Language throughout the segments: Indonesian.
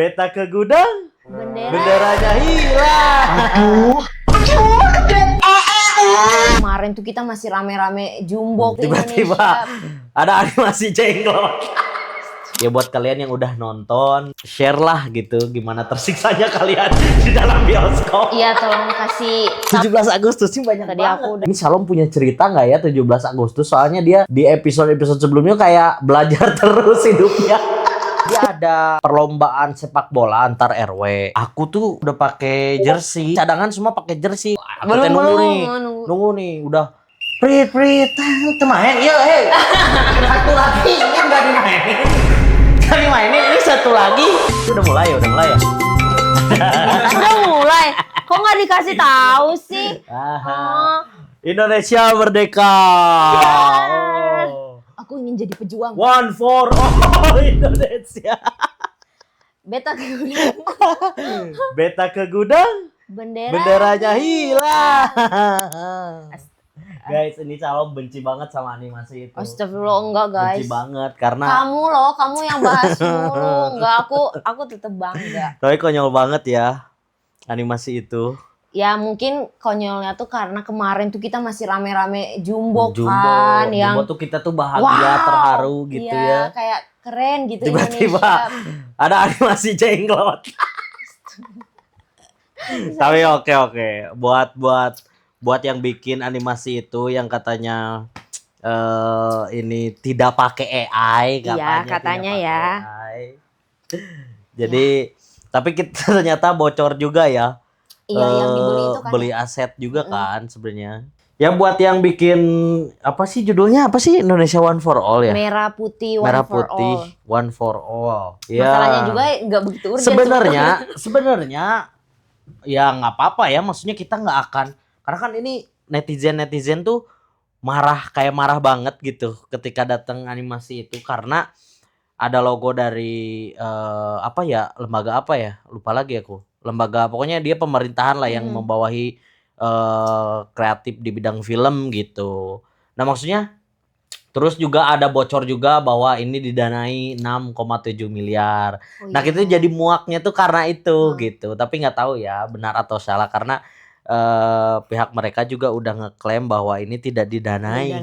Beta ke gudang, benderanya hilang. Kemarin tuh kita masih rame-rame jumbo ke Tiba-tiba Indonesia. ada animasi jenglot. Ya buat kalian yang udah nonton, share lah gitu gimana tersiksanya kalian di dalam bioskop. Iya, tolong kasih 17 Agustus sih banyak Tadi banget. aku udah- Ini Shalom punya cerita nggak ya 17 Agustus? Soalnya dia di episode-episode sebelumnya kayak belajar terus hidupnya. Dia ada perlombaan sepak bola antar RW. Aku tuh udah pakai jersey. Cadangan semua pakai jersey. Aku teh nunggu nih. Udah Prit, tuh main. Iya, hei. Satu lagi kan nggak dimainin. Nggak dimainin. Ini satu lagi. Itu udah mulai ya. Udah mulai. Kok nggak dikasih tahu sih? Oh. Indonesia merdeka. Oh. Aku ingin jadi pejuang. One for all Indonesia. Beta ke gudang. Beta ke gudang, benderanya hilang. Guys, ini Shalom benci banget sama animasi itu. Astagfirullah, enggak guys. Benci banget karena Kamu yang bahas mulu. Enggak, aku tetep bangga. tapi konyol banget ya animasi itu. Ya mungkin konyolnya tuh karena kemarin tuh kita masih rame-rame jumbo kan, yang Jumbo tuh kita tuh bahagia, terharu gitu iya, ya. kayak keren gitu Tiba-tiba Indonesia. ada animasi jenglot. Tapi oke. Buat yang bikin animasi itu yang katanya ini tidak pakai AI Katanya tidak ya. pakai AI. Jadi tapi kita ternyata bocor juga ya. Iya, yang dibeli itu kan. Beli aset juga kan sebenarnya. Ya buat yang bikin apa sih judulnya apa sih Indonesia One for All ya? Merah putih one Merah for putih all. One for All. Masalahnya juga nggak begitu urgent. Sebenarnya ya nggak apa-apa ya. Maksudnya kita nggak akan karena kan ini netizen tuh marah banget gitu ketika datang animasi itu karena ada logo dari lembaga apa ya lupa lagi aku, lembaga pokoknya dia pemerintahan lah yang membawahi kreatif di bidang film gitu. Nah maksudnya terus juga ada bocor juga bahwa ini didanai 6,7 miliar. Nah kita jadi muaknya tuh karena itu gitu, tapi nggak tahu ya benar atau salah karena pihak mereka juga udah ngeklaim bahwa ini tidak didanai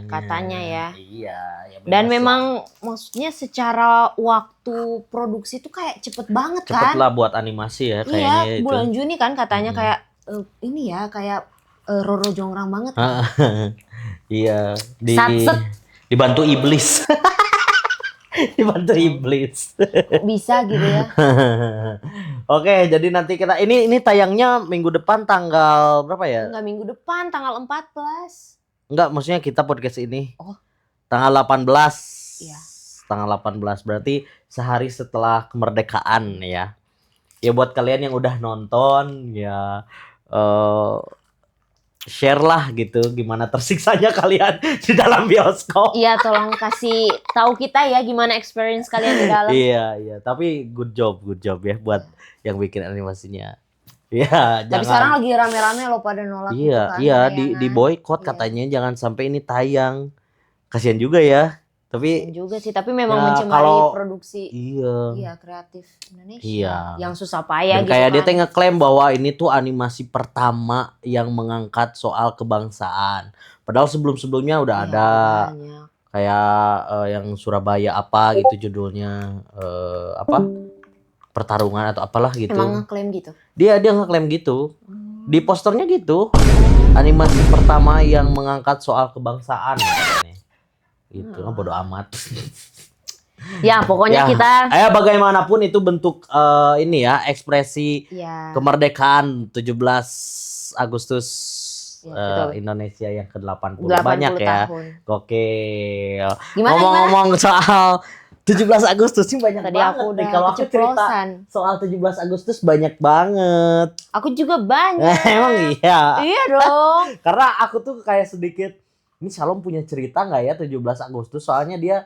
katanya ya. Iya. Ya Dan memang maksudnya secara waktu produksi tuh kayak cepet banget kan? Cepet lah buat animasi ya kayaknya itu. Bulan Juni kan katanya kayak ini ya kayak Roro Jongrang banget. Kan? Iya. Satset. Dibantu iblis. Dibantu iblis. Bisa gitu ya. Oke, jadi nanti kita ini tayangnya minggu depan tanggal berapa ya? Enggak, minggu depan tanggal 14. Enggak, maksudnya kita podcast ini. Oh. Tanggal 18. Iya. Tanggal 18 berarti sehari setelah kemerdekaan ya. Ya buat kalian yang udah nonton ya share lah gitu gimana tersiksanya kalian di dalam bioskop. Iya, tolong kasih tahu kita ya gimana experience kalian di dalam. Iya, tapi good job ya buat yang bikin animasinya. Iya, tapi sekarang lagi rame-rame lo pada nolak iya, gitu kan. Iya, di boykot katanya jangan sampai ini tayang. Kasihan juga ya. Tapi juga sih, tapi memang ya, mencemari produksi. Iya, kreatif Indonesia. Iya. Yang susah payah dan gitu kayak kan. dia teh ngeklaim bahwa ini tuh animasi pertama yang mengangkat soal kebangsaan. Padahal sebelum-sebelumnya udah ada banyak. Kayak yang Surabaya apa gitu judulnya pertarungan atau apalah gitu. Emang ngeklaim gitu? Dia ngeklaim gitu. Di posternya gitu. Animasi pertama yang mengangkat soal kebangsaan. Gitu, bodo amat. Ya pokoknya kita. Bagaimanapun itu bentuk ini ya ekspresi kemerdekaan 17 Agustus Indonesia yang ke-80 banyak ya. Tahun. Gokil. Ngomong-ngomong soal 17 Agustus sih banyak Tadi banget. aku udah Kalau aku cerita soal 17 Agustus banyak banget. Aku juga banyak. Emang iya? Iya dong. Karena aku tuh kayak sedikit ini Shalom punya cerita nggak ya 17 Agustus? Soalnya dia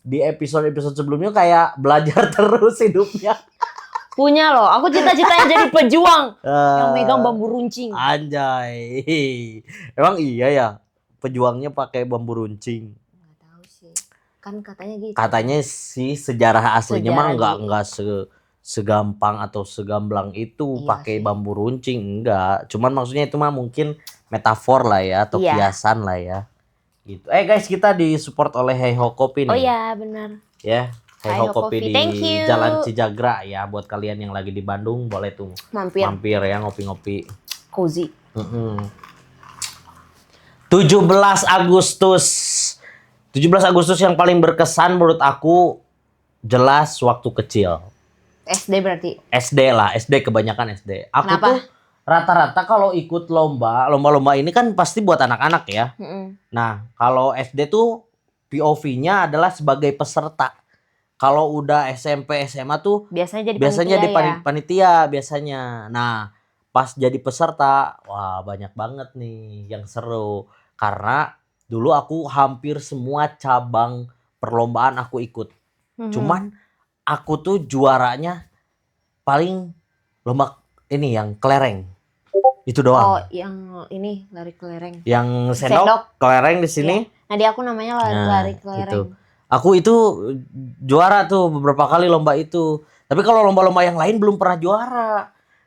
di episode sebelumnya kayak belajar terus hidupnya. Punya loh, aku cita-citanya jadi pejuang yang megang bambu runcing. Anjay. Emang iya ya pejuangnya pakai bambu runcing? Nggak tahu sih. Kan katanya gitu. Katanya sih sejarah aslinya mah enggak segampang atau segamblang itu Iya pakai sih. bambu runcing, enggak. Cuman maksudnya itu mah mungkin metafor lah ya atau Iya. kiasan lah ya. Gitu. Guys, kita disupport oleh Heiho Kopi Oh nih. ya benar. Ya, Heiho Heiho Kopi Coffee, di thank you. Jalan Cijagra ya, buat kalian yang lagi di Bandung boleh tuh Mampir. mampir ya ngopi-ngopi. Cozy. 17 Agustus. 17 Agustus yang paling berkesan menurut aku jelas waktu kecil. SD berarti. SD lah, SD kebanyakan SD. Aku Kenapa? tuh rata-rata kalau ikut lomba-lomba ini kan pasti buat anak-anak ya. Nah, kalau SD tuh POV-nya adalah sebagai peserta. Kalau udah SMP, SMA tuh Biasanya jadi biasanya di panitia ya. panitia biasanya. Nah, pas jadi peserta, wah banyak banget nih yang seru. Karena dulu aku hampir semua cabang perlombaan aku ikut. Cuman aku tuh juaranya paling lomba ini yang kelereng. Itu Oh, doang. yang ini lari kelereng. Yang Sendok. sendok kelereng di sini. Nah, di aku namanya lari kelereng. Gitu. Aku itu juara tuh beberapa kali lomba itu. Tapi kalau lomba-lomba yang lain belum pernah juara.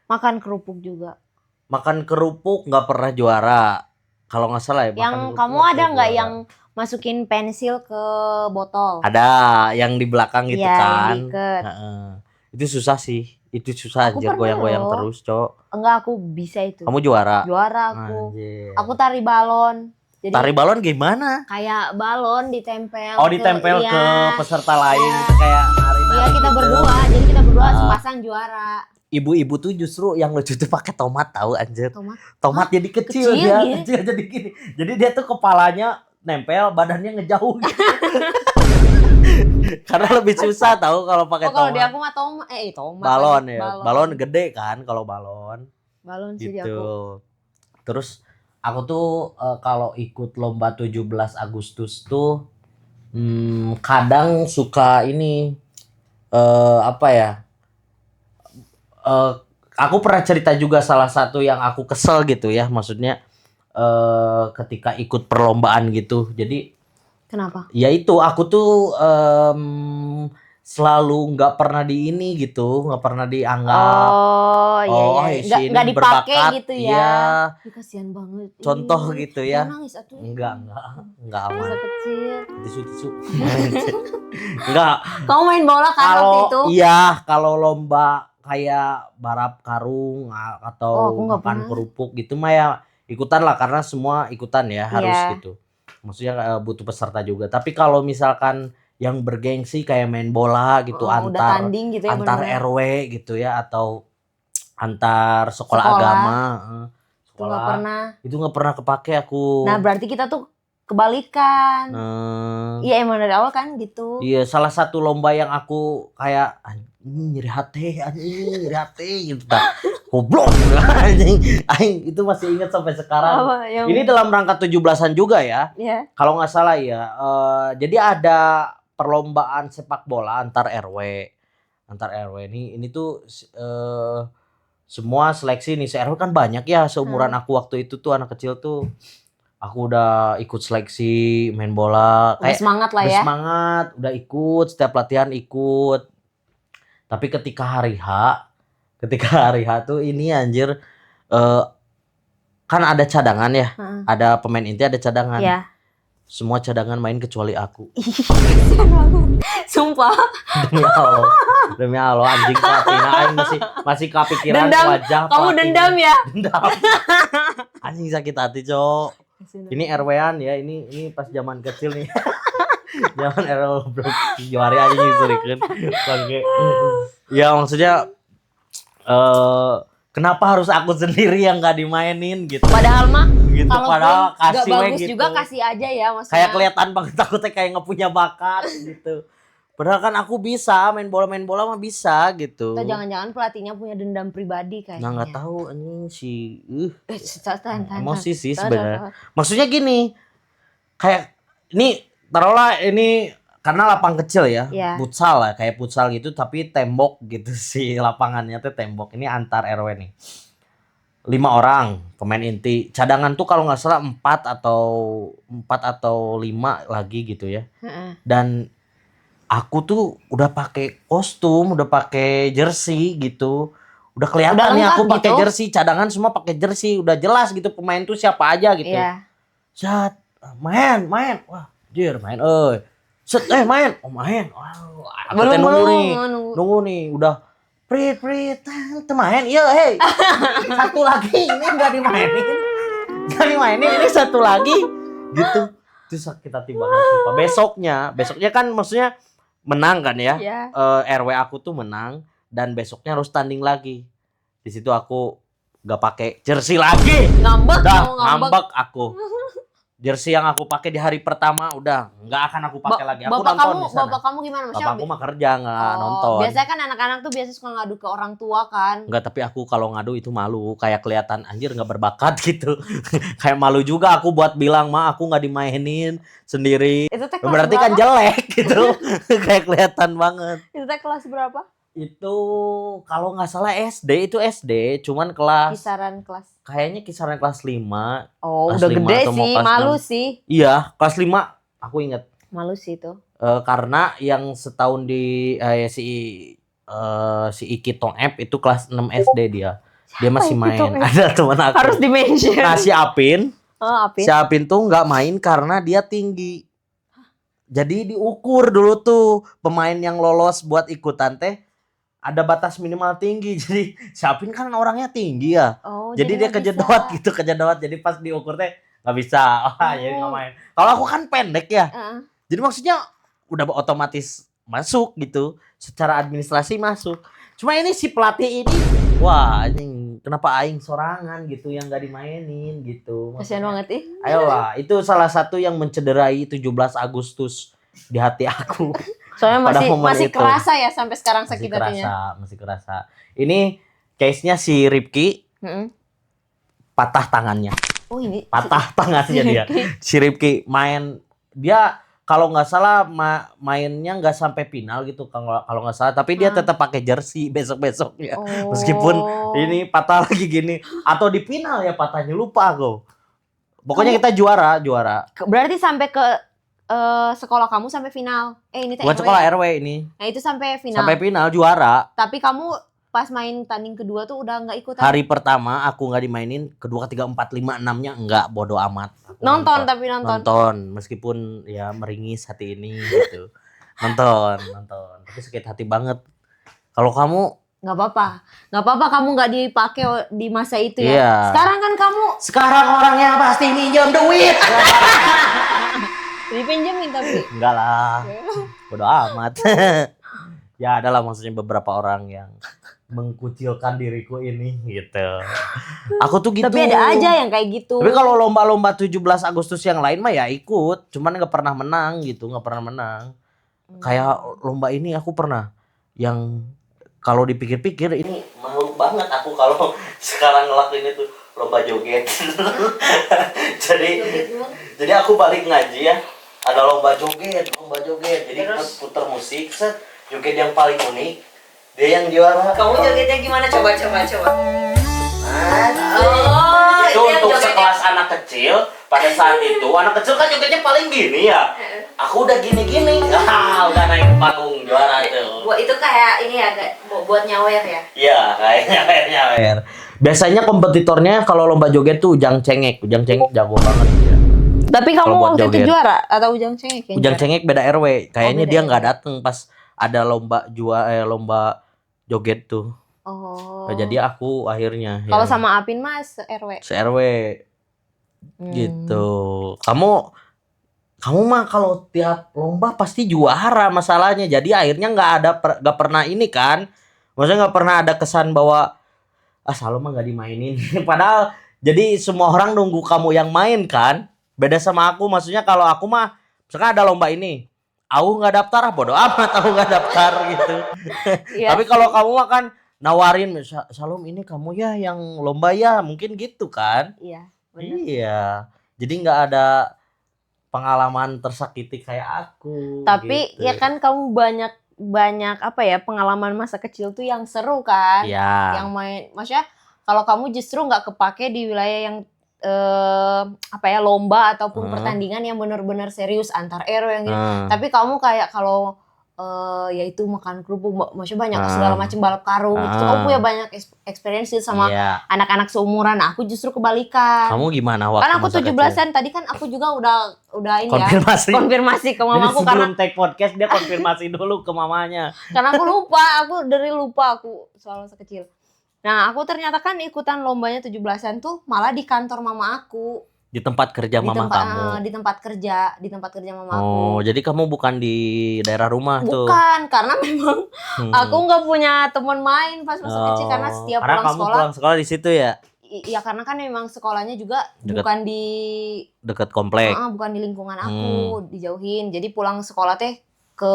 Makan kerupuk juga. Makan kerupuk nggak pernah juara. Kalau nggak salah ya. Yang kamu ada nggak yang masukin pensil ke botol? Ada yang di belakang gitu Iya, kan. yang diikat. Itu susah sih. Itu susah Aku anjir, pernah goyang-goyang loh. terus, Cok. Enggak, aku bisa itu. Kamu juara? Juara aku. Anjir. Aku tari balon. Jadi Tari balon gimana? kayak balon ditempel. Oh, ditempel ke iya. peserta lain Iya. gitu, kayak nari-nari Iya, kita gitu. berdua. Jadi kita berdua sepasang juara. Ibu-ibu tuh justru yang lucu tuh pakai tomat tahu anjir. Tomat Jadi kecil Kecil dia, gitu? kecil jadi gini. Jadi dia tuh kepalanya nempel, badannya ngejauh gitu. Karena lebih susah tahu kalau pakai Oh, kalau tomat. di aku mah tomat. Tomat. Balon lagi. ya. Balon gede kan kalau balon. Balon sih di aku. Gitu. Terus aku tuh kalau ikut lomba 17 Agustus tuh kadang suka ini apa ya? Aku pernah cerita juga salah satu yang aku kesel gitu ya, maksudnya ketika ikut perlombaan gitu. Jadi Kenapa? ya itu aku tuh selalu nggak pernah di ini gitu, nggak pernah dianggap Iya. si ini Nggak dipakai berbakat, gitu iya, ya. Kasihan banget. contoh gitu ya. Jangan nangis atuh. Enggak aman. Masa kecil. Tisu. Enggak. Kamu main bola kan waktu Kalau itu? iya, kalau lomba kayak balap karung atau aku nggak makan pernah. kerupuk gitu mah ya ikutan lah, karena semua ikutan ya harus Iya. gitu. Maksudnya butuh peserta juga. Tapi kalau misalkan yang bergengsi kayak main bola gitu udah antar tanding gitu ya, antar bener-bener. RW gitu ya, atau antar sekolah Sekolah. agama, Itu nggak pernah. itu nggak pernah kepake aku. Nah, berarti kita tuh kebalikan. Iya, emang dari awal kan gitu. Iya, salah satu lomba yang aku kayak anjing nyeri hati gitu tak. Goblok anjing itu masih ingat sampai sekarang. Apa yang Ini dalam rangka 17-an juga ya. Iya. Kalau nggak salah ya. Jadi ada perlombaan sepak bola antar RW. Ini tuh semua seleksi nih, se-RW kan banyak ya, seumuran aku waktu itu tuh anak kecil tuh. Aku udah ikut seleksi main bola, Udah semangat lah ya. Semangat, udah ikut setiap latihan ikut. Tapi ketika hari H tuh ini anjir kan ada cadangan ya. Ada pemain inti, ada cadangan. Iya. Semua cadangan main kecuali aku. Sumpah. Demi Allah anjing Fatina aing masih kepikiran Dendam. wajah Kamu Fatina. dendam ya? Dendam. Anjing sakit hati, Cok. Ini RW-an ya, ini pas zaman kecil nih. Zaman RW belum juara aja nyusurikeun. Bangke. Ya maksudnya kenapa harus aku sendiri yang enggak dimainin gitu. Padahal mah Gitu, padahal nggak kasih we bagus gitu. juga kasih aja ya maksudnya. Kayak kelihatan banget aku teh kayak nggak punya bakat gitu. Padahal kan aku bisa main bola mah bisa gitu. Atau jangan-jangan pelatihnya punya dendam pribadi kayaknya. Nah nggak tahu anjing si emosi sih sebenarnya. Maksudnya gini, kayak ini taruhlah ini karena lapang kecil ya, futsal lah, kayak futsal gitu tapi tembok gitu sih lapangannya tuh tembok. Ini antar RW nih. 5 orang pemain inti, cadangan tuh kalau nggak salah 4 atau 5 lagi gitu ya. Dan aku tuh udah pakai kostum, udah pakai jersey gitu. Udah kelihatan Udah nih aku lengkap pakai gitu? jersey, cadangan semua pakai jersey, udah jelas gitu pemain tuh siapa aja gitu. Iya. Set, main. Wah, jir main Set, main. Oh, main. Wow, aku teh Belum. nunggu nih, udah prit teh main. Iya, hei. Satu lagi ini enggak dimainin. Enggak dimainin, ini satu lagi gitu. Terus kita timbangan sumpah. Besoknya kan maksudnya menang kan ya. Iya. RW aku tuh menang dan besoknya harus tanding lagi. Di situ aku gak pakai jersey lagi. Ngambek, Udah kamu ngambek. ngambek aku. Jersey yang aku pakai di hari pertama udah nggak akan aku pakai lagi. Aku nonton di sana. Bapak kamu gimana? Maksudnya, Bapakku mah kerja nggak nonton. Biasanya kan anak-anak tuh biasa suka ngadu ke orang tua kan. Enggak, tapi aku kalau ngadu itu malu, kayak kelihatan anjir nggak berbakat gitu. Kayak malu juga aku buat bilang, "Ma, aku nggak dimainin sendiri." Itu teh kelas Berarti berapa? kan jelek gitu. Kayak kelihatan banget. Itu teh kelas berapa? Itu kalau nggak salah SD, cuman kelas Kisaran kelas. kayaknya kisaran kelas 5. Oh, Kelas udah 5 gede atau mau sih, kelas malu 6. sih. Iya, kelas 5 aku inget. Malu sih itu. Karena yang setahun di si Iki Tong Ep itu kelas 6 SD dia. Dia masih Iki main. Tong Ep? Ada teman aku. Harus di-mention. Nah, si Apin Apin. si Apin tuh nggak main karena dia tinggi. Jadi diukur dulu tuh pemain yang lolos buat ikutan teh ada batas minimal tinggi. Jadi si Apin kan orangnya tinggi ya. Oh, Jadi dia nggak kejedot bisa. gitu, kejedot. Jadi pas diukur teh nggak bisa. Wah, jadi nggak main. Kalau aku kan pendek ya. Jadi maksudnya udah otomatis masuk gitu. Secara administrasi masuk. Cuma ini si pelatih ini, wah anjing, kenapa aing sorangan gitu yang gak dimainin gitu. Kasian banget ih. Ayolah, itu salah satu yang mencederai 17 Agustus di hati aku. Soalnya Pada momen masih itu. kerasa ya sampai sekarang Masih sakit hatinya. kerasa. Ini case-nya si Ripki patah tangannya. Oh, ini Patah tangannya dia. Si Ripki main, dia kalau nggak salah mainnya nggak sampai final gitu kalau nggak salah, tapi dia tetap pakai jersey besoknya. Meskipun ini patah lagi gini atau di final ya patahnya, lupa aku. Pokoknya kita juara. Berarti sampai ke sekolah kamu sampai final. Ini teh Bukan RW. sekolah RW ini. Nah, itu sampai final. Sampai final juara. Tapi kamu pas main tanding kedua tuh udah nggak ikutan. Hari pertama aku nggak dimainin, kedua, ketiga, 4, 5, 6-nya enggak, bodo amat. Aku Tapi nonton. Nonton, meskipun ya meringis hati ini gitu. Nonton. Tapi sakit hati banget. Kalau kamu Nggak apa-apa kamu nggak dipakai di masa itu ya. Iya. Sekarang orang yang pasti minjem duit. dipinjemin tapi. Enggak lah. Bodo amat. Ya adalah maksudnya beberapa orang yang mengkucilkan diriku ini gitu. Aku tuh gitu. Tapi ada aja yang kayak gitu. Tapi kalau lomba-lomba 17 Agustus yang lain mah ya ikut, cuman nggak pernah menang gitu, Kayak lomba ini aku pernah yang kalau dipikir-pikir ini malu banget aku kalau sekarang ngelakuin itu, lomba joget. jadi aku balik ngaji ya, ada lomba joget. Jadi putar musik, set, joget yang paling unik. Dia yang juara. Kamu jogetnya gimana? Coba. Itu Itu untuk jogetnya. sekelas anak kecil. Pada saat itu anak kecil kan jogetnya paling gini ya. Aku udah gini. Udah naik ke panggung juara tuh. Buat itu kayak ini ya, buat nyawer ya. Iya, kayaknya nyawer. Biasanya kompetitornya kalau lomba joget tuh Ujang Cengek jago banget ya. Tapi kamu Kalau buat waktu itu joget. juara atau Ujang Cengek? Ujang Cengek beda RW. Kayaknya beda dia RW. nggak dateng pas ada lomba joget tuh. Oh. Nah, jadi aku akhirnya Kalau yang sama Apin mas RW. se-RW gitu. Kamu mah kalau tiap lomba pasti juara masalahnya. Jadi akhirnya nggak pernah ini kan. Maksudnya nggak pernah ada kesan bahwa Salom mah nggak dimainin. Padahal jadi semua orang nunggu kamu yang main kan. Beda sama aku, maksudnya kalau aku mah misalkan ada lomba ini, aku nggak daftar, bodo amat aku nggak daftar gitu. Iya. Tapi kalau kamu mah kan nawarin, Salom ini kamu ya yang lomba ya, mungkin gitu kan. Iya. Bener. Iya. Jadi nggak ada pengalaman tersakiti kayak aku. Tapi gitu. ya kan kamu banyak apa ya pengalaman masa kecil tuh yang seru kan. Iya. Yang main, maksudnya kalau kamu justru nggak kepake di wilayah yang apa ya lomba ataupun pertandingan yang benar-benar serius antar RW yang gitu. Tapi kamu kayak kalau yaitu makan kerupuk, maksudnya banyak segala macam balap karung. Itu kamu punya banyak experience sama Iya. anak-anak seumuran. Nah, aku justru kebalikan. Kamu gimana waktu Kan aku masa kecil? 17-an tadi kan aku juga udah ini Konfirmasi. ke mamaku Jadi karena sebelum take podcast dia konfirmasi dulu ke mamanya. aku lupa aku soal masa kecil. Nah, aku ternyata kan ikutan lombanya 17-an tuh malah di kantor mama aku. Di tempat kerja mama kamu. Di tempat kerja mama aku. Oh, jadi kamu bukan di daerah rumah tuh? Bukan, karena memang aku nggak punya teman main pas masa kecil karena setiap karena kamu pulang sekolah di situ ya? Iya, karena kan memang sekolahnya juga Deket. bukan di Dekat komplek. bukan di lingkungan aku, dijauhin. Jadi pulang sekolah teh ke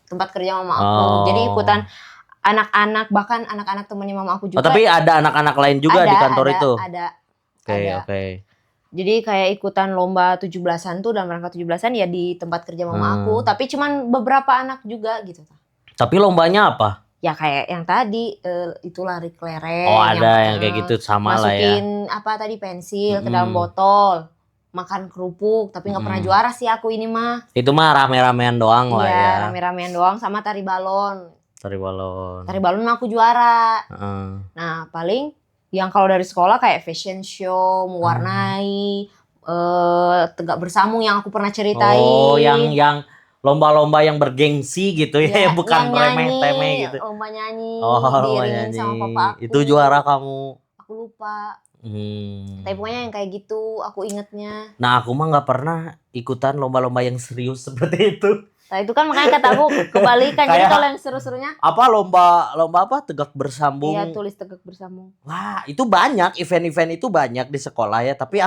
tempat kerja mama aku. Jadi ikutan anak-anak, bahkan anak-anak temannya mama aku juga. Oh, tapi ada anak-anak lain juga di kantor itu? Ada. Oke. Jadi kayak ikutan lomba 17-an tuh dalam rangka 17-an ya di tempat kerja mama aku. Tapi cuman beberapa anak juga gitu. Tapi lombanya apa? Ya kayak yang tadi itu lari kelereng. Oh, ada yang kayak gitu sama lah ya. Masukin apa tadi pensil ke dalam botol. Makan kerupuk, tapi nggak pernah juara sih aku ini mah. Itu mah rame-ramean doang lah ya. Iya, rame-ramean doang sama tari balon. Tari balon mah aku juara. Nah, paling yang kalau dari sekolah kayak fashion show, mewarnai, tegak bersambung yang aku pernah ceritain. Oh, yang lomba-lomba yang bergengsi gitu ya, bukan remeh-temeh gitu. Lomba nyanyi, lomba diiringin nyanyi. sama papa aku. Itu juara kamu. Aku lupa. Tapi pokoknya yang kayak gitu aku ingetnya. Nah, aku mah nggak pernah ikutan lomba-lomba yang serius seperti itu. Nah itu kan makanya kata aku kebalikan. Jadi kalau yang seru-serunya apa lomba apa tegak bersambung? Iya, tulis tegak bersambung. Wah, itu banyak event-event itu banyak di sekolah ya. Tapi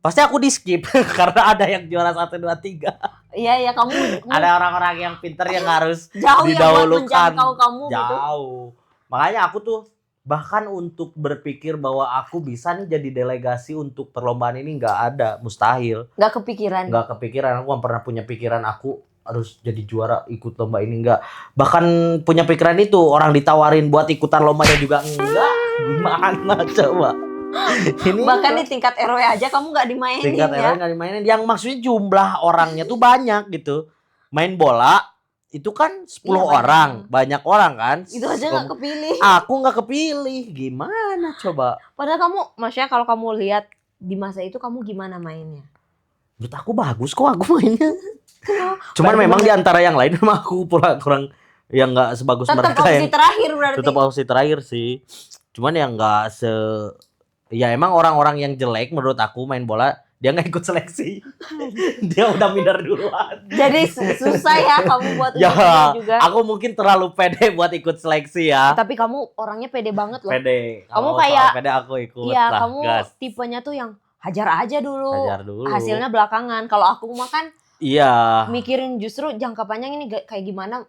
pasti aku di skip karena ada yang juara 1, 2, 3. Iya kamu Ada orang-orang yang pintar yang harus jauh didahulukan. yang menjangkau kamu gitu. Jauh. Makanya aku tuh bahkan untuk berpikir bahwa aku bisa nih jadi delegasi untuk perlombaan ini nggak ada, mustahil. Nggak kepikiran. Aku nggak pernah punya pikiran aku harus jadi juara ikut lomba ini, enggak. Bahkan punya pikiran itu orang ditawarin buat ikutan lombanya juga enggak. Gimana coba? Ini bahkan di tingkat RW aja kamu nggak dimainin. Tingkat RW nggak dimainin. Yang maksudnya jumlah orangnya tuh banyak gitu. Main bola itu kan 10 orang, banyak orang kan. Itu aja nggak kepilih. Aku nggak kepilih. Gimana coba? Padahal maksudnya kalau kamu lihat di masa itu kamu gimana mainnya? Menurut aku bagus kok aku mainnya. Cuman memang di antara yang lain memang aku kurang yang nggak sebagus mereka. Tetap opsi terakhir berarti. Tetap opsi terakhir sih. Cuman yang nggak ya emang orang-orang yang jelek menurut aku main bola dia nggak ikut seleksi. Dia udah minder duluan. Jadi susah ya kamu buat ya, juga. Aku mungkin terlalu pede buat ikut seleksi ya. Tapi kamu orangnya pede banget loh. Pede. Kamu kayak pede aku ikut. Iya, lah, kamu gas. tipenya tuh yang hajar aja dulu. Hajar dulu. Hasilnya belakangan. Kalau aku mah kan iya. Mikirin justru jangka panjang ini kayak gimana.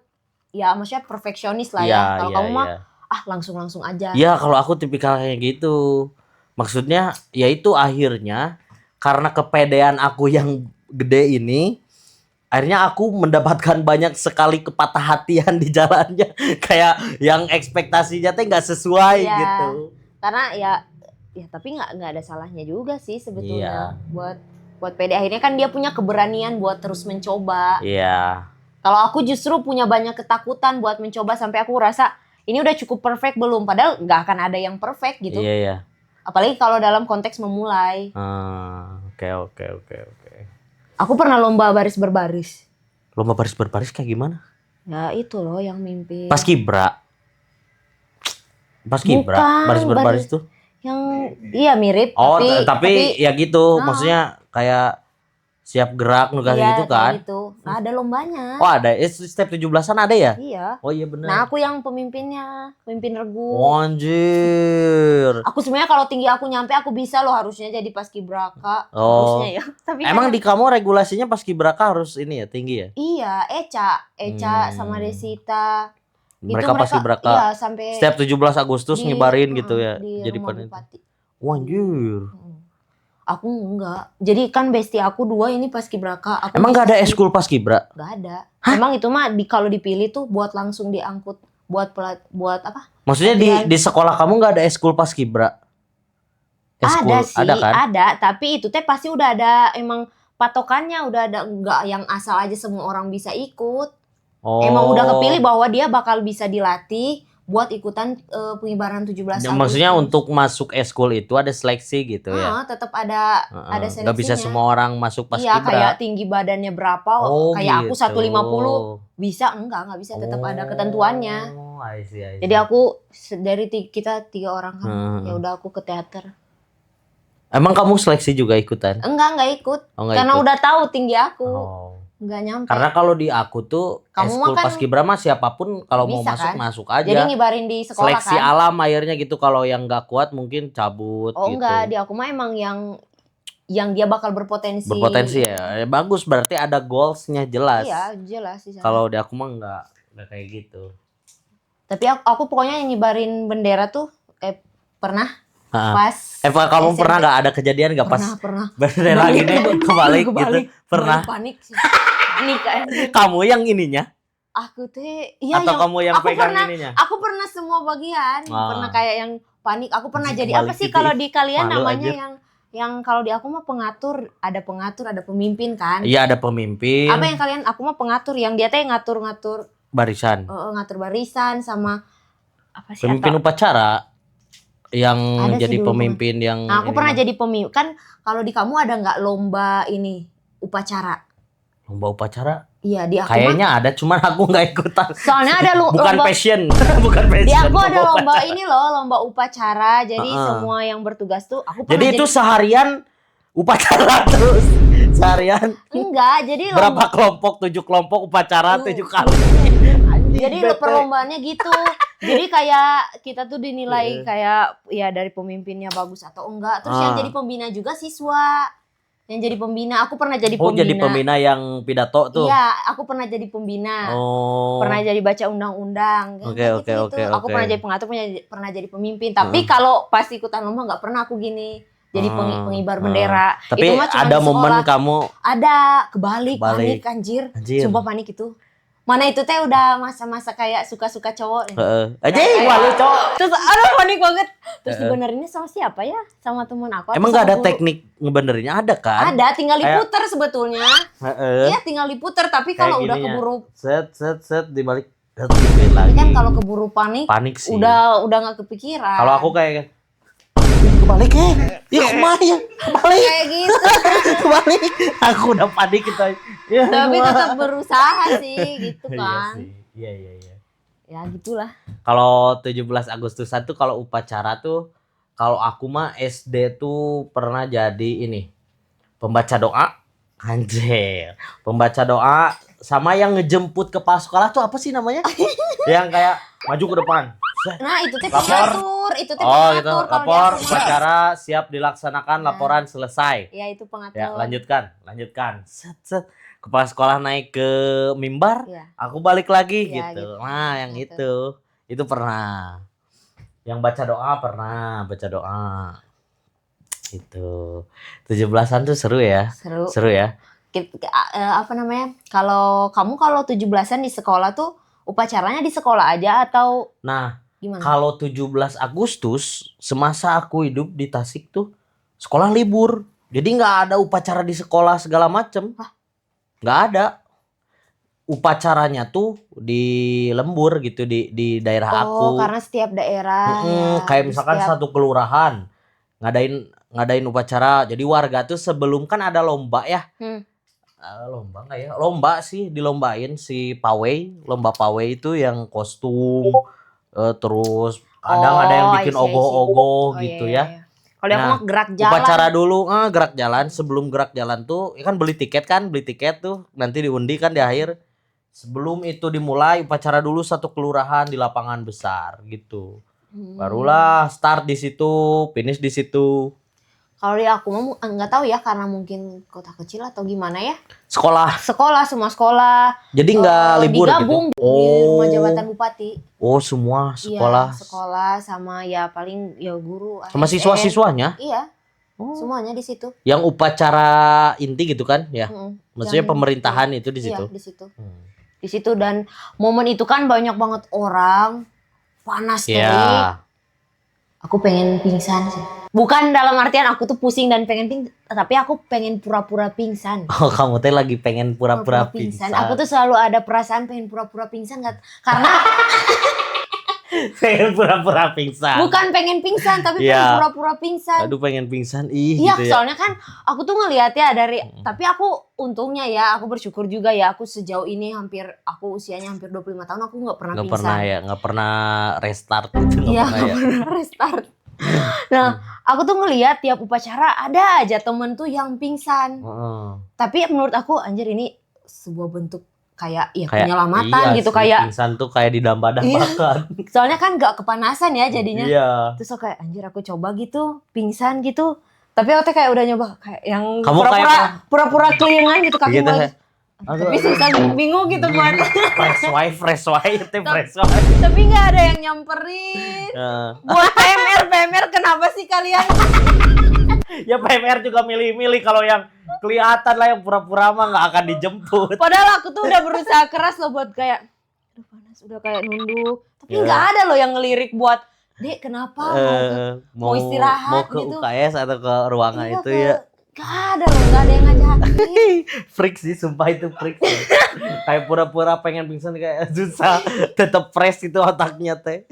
Ya maksudnya perfeksionis lah ya. Iya, Kalau iya, kamu mah iya. langsung aja. Iya, kalau aku tipikal kayak gitu. Maksudnya ya itu akhirnya karena kepedean aku yang gede ini, akhirnya aku mendapatkan banyak sekali kepatah hatian di jalannya. Kayak yang ekspektasinya teh nggak sesuai Iya. gitu. Karena ya tapi nggak ada salahnya juga sih sebetulnya. Iya. Buat pede akhirnya kan dia punya keberanian buat terus mencoba. Iya. Kalau aku justru punya banyak ketakutan buat mencoba sampai aku rasa ini udah cukup perfect belum, padahal nggak akan ada yang perfect gitu. Iya, iya. Apalagi kalau dalam konteks memulai. Oke. Aku pernah lomba baris berbaris. Lomba baris berbaris kayak gimana? Ya itu loh yang mimpi. Paskibra. Bukan, Baris berbaris tuh. Yang iya mirip Oh, tapi ya gitu, maksudnya kayak siap gerak nugas iya, gitu kan. Kayak gitu. Nah, ada lombanya. Oh, ada. Step 17-an ada ya? Iya. Oh iya benar. Nah, aku yang pemimpinnya, pemimpin regu. Anjir. Aku sebenarnya kalau tinggi aku nyampe aku bisa loh harusnya jadi paskibraka. Oh. Harusnya ya. Tapi Emang di kamu regulasinya paskibraka harus ini ya, tinggi ya? Iya, Eca sama Desita. Mereka paskibraka. Iya, sampai Setiap 17 Agustus nyebarin gitu ya. Di Jadi rumah panitia. bupati. Anjir. Aku enggak. Jadi kan bestie aku 2 ini paskibraka. Aku Emang gak ada skip. eskul paskibra? Gak ada. Emang itu mah kalau dipilih tuh buat langsung diangkut buat apa? Maksudnya di sekolah kamu gak ada eskul paskibra? Ada sih, ada kan? ada. Tapi itu teh pasti udah ada emang patokannya, udah ada, nggak yang asal aja semua orang bisa ikut. Oh. Emang udah kepilih bahwa dia bakal bisa dilatih buat ikutan pengibaran 17 Ya, Agustus. maksudnya untuk masuk eskul itu ada seleksi gitu ya. Tetap ada Heeh. seleksinya. Nggak bisa semua orang masuk Iya, paskibra. kayak tinggi badannya berapa, Oh, kayak aku gitu. 150 bisa, enggak bisa, tetap ada ketentuannya. Oh, I see. Jadi aku dari kita 3 orang kan, ya udah aku ke teater. Emang kamu seleksi juga ikutan? Enggak ikut. Oh, nggak Karena ikut. udah tahu tinggi aku. Oh. Enggak nyampe. Karena kalau di aku tuh Kamu eskul mah kan paskibra mah siapapun kalau mau bisa masuk kan? masuk aja. Jadi ngibarin di sekolah Seleksi kan. alam akhirnya gitu, kalau yang nggak kuat mungkin cabut Oh gitu. enggak, di aku mah emang yang dia bakal berpotensi. Berpotensi ya. Bagus, berarti ada goalsnya jelas. Iya, jelas di sana. Kalau di aku mah nggak kayak gitu. Tapi aku pokoknya yang ngibarin bendera tuh pernah Ha-ha. pas Kamu SMP. pernah nggak ada kejadian nggak pas Pernah. bendera gini kebalik gitu? Pernah. Panik sih. Panik kan. Kamu yang ininya? Aku tuh iya Atau kamu yang aku pegang pernah, ininya? Aku pernah semua bagian. Pernah kayak yang panik. Aku pernah jadi apa Kebalik sih gitu kalau ya. di kalian Malu namanya aja. yang kalau di aku mah pengatur, ada pemimpin kan. Iya, ada pemimpin. Apa yang kalian, aku mah pengatur, yang dia teh ngatur-ngatur Barisan. ngatur barisan sama apa sih? Pemimpin upacara yang Ada sih jadi dulu pemimpin yang Nah, aku ini pernah mah. jadi pemimpin. Kan kalau di kamu ada nggak lomba ini upacara? Lomba upacara. Iya, di aku mah Kayaknya ada, cuman aku nggak ikutan. soalnya ada Bukan lomba. passion, bukan passion. Di aku ada lomba lomba upacara. ini loh, lomba upacara. Jadi Heeh. semua yang bertugas tuh aku Jadi pernah itu seharian upacara terus. Seharian enggak, jadi berapa lomba. kelompok? 7 kelompok upacara 7 kali. Jadi bete. perlombaannya gitu. Jadi kayak kita tuh dinilai Iya. kayak ya dari pemimpinnya bagus atau enggak. Terus yang jadi pembina juga siswa. Yang jadi pembina, aku pernah jadi Oh, pembina. jadi pembina yang pidato tuh. Iya, aku pernah jadi pembina. Oh. Pernah jadi baca undang-undang. Oke, Kayak oke, gitu-gitu. oke, Aku oke. pernah jadi pengatur, pernah jadi pemimpin. Tapi kalau pas ikutan lomba nggak pernah aku gini. Jadi pengibar bendera. Tapi Itu mah cuma ada di momen sekolah. kamu Ada kebalik. Kebalik. Panik anjir. Anjir. Sumpah panik itu. Mana itu teh udah masa-masa kayak suka-suka cowok. aja malu cowok. Terus aduh panik banget. Terus dibenerinnya sama siapa ya? Sama temen aku. Emang atau nggak sama ada guru? teknik ngebenerinnya? Ada kan? Ada, tinggal Kayak- diputer sebetulnya. Heeh. Iya, tinggal diputer. Tapi Kayak kalau udah gininya. keburu, Set dibalik. Gituin tapi lagi. kan kalau keburu panik, Panik sih. udah nggak kepikiran. Kalau aku kayak kebalik ya kemana kebalik kayak gitu. kebalik. Aku udah panik kita. Ya, Tapi wah. tetap berusaha sih, gitu kan. Iya. Ya gitulah. Kalau 17 Agustusan tuh kalau upacara tuh, kalau aku mah SD tuh pernah jadi ini pembaca doa. Anjir, pembaca doa sama yang ngejemput kepala sekolah tuh apa sih namanya? Yang kayak maju ke depan. Nah, itu teh Lapor. pengatur, itu teh Oh gitu, pengatur. Kalau di lapor aku mah. upacara siap dilaksanakan, laporan selesai. Ya itu pengatur. Ya, lanjutkan. Set. Kepala sekolah naik ke mimbar, Ya. aku balik lagi Ya, gitu. gitu. Nah, yang Gitu. itu pernah. Yang baca doa pernah, baca doa. Itu 17-an tuh seru ya. Seru ya. Apa namanya? Kalau 17-an di sekolah tuh upacaranya di sekolah aja atau Nah, gimana? kalau 17 Agustus semasa aku hidup di Tasik tuh sekolah libur. Jadi nggak ada upacara di sekolah segala macem. Nggak ada. Upacaranya tuh di lembur gitu di daerah aku. Karena setiap daerah ya, Kayak misalkan setiap- satu kelurahan ngadain upacara. Jadi warga tuh sebelum kan ada lomba ya. Lomba nggak ya? Lomba sih, dilombain si pawai. Lomba pawai itu yang kostum, terus kadang ada yang bikin I see. ogoh-ogoh Oh, gitu iya, ya. iya. Kalau aku Nah, mah gerak jalan. Upacara dulu, gerak jalan. Sebelum gerak jalan tuh, ya kan beli tiket tuh, nanti diundi kan di akhir. Sebelum itu dimulai, upacara dulu satu kelurahan di lapangan besar gitu. Barulah start di situ, finish di situ. Kalau di aku mah nggak tahu ya, karena mungkin kota kecil atau gimana ya. Sekolah, Semua sekolah. jadi nggak libur digabung gitu. di rumah jabatan bupati. Oh, semua sekolah. Iya, sekolah sama ya paling ya guru. Sama ASN. siswa-siswanya. Iya, Oh. semuanya di situ. Yang upacara inti gitu kan ya. Maksudnya Yang- pemerintahan itu di situ. Iya, di situ. Di situ, dan momen itu kan banyak banget orang, panas Iya. terik. Aku pengen pingsan sih. Bukan dalam artian aku tuh pusing dan pengen pingsan, tapi aku pengen pura-pura pingsan. Oh, kamu teh lagi pengen pura-pura pingsan. Aku tuh selalu ada perasaan pengen pura-pura pingsan karena pengen pura-pura pingsan. bukan pengen pingsan tapi Iya. pengen pura-pura pingsan. Aduh, pengen pingsan ih Iya, gitu ya. soalnya kan aku tuh ngeliat ya dari, tapi aku untungnya ya, aku bersyukur juga ya, aku sejauh ini aku usianya hampir 25 tahun, aku nggak pernah Nggak pingsan. pernah ya, nggak pernah restart gitu, nggak Iya, pernah nggak ya. pernah restart. Nah, aku tuh ngeliat tiap upacara ada aja temen tuh yang pingsan. Heeh. Tapi menurut aku anjir ini sebuah bentuk kayak ya Kayak penyelamatan iya gitu sih, kayak pingsan tuh kayak didamba-dambakan. soalnya kan nggak kepanasan ya jadinya. Iya. Terus aku kayak anjir aku coba gitu pingsan gitu. Tapi aku tuh kayak udah nyoba kayak yang Kamu kayak pura-pura kelingan gitu kaki Gitu gue. ya. Aduh, Tapi susah bingung gitu buat. fresh wife itu fresh wife. Tapi nggak ada yang nyamperin. Heeh. Buat PMR kenapa sih kalian? Ya PMR juga milih-milih, kalau yang kelihatan lah yang pura-pura mah nggak akan dijemput. Padahal aku tuh udah berusaha keras loh buat kayak aduh panas udah kayak nunduk. Tapi Ya. nggak ada loh yang ngelirik buat Dek kenapa mau istirahat mau ke gitu. UKS atau ke ruangan Iya, itu ya. Gak ada loh, gak ada yang ngajakin. Freak sih, sumpah itu freak sih. Kayak pura-pura pengen pingsan kayak susah, tetap fresh itu otaknya teh.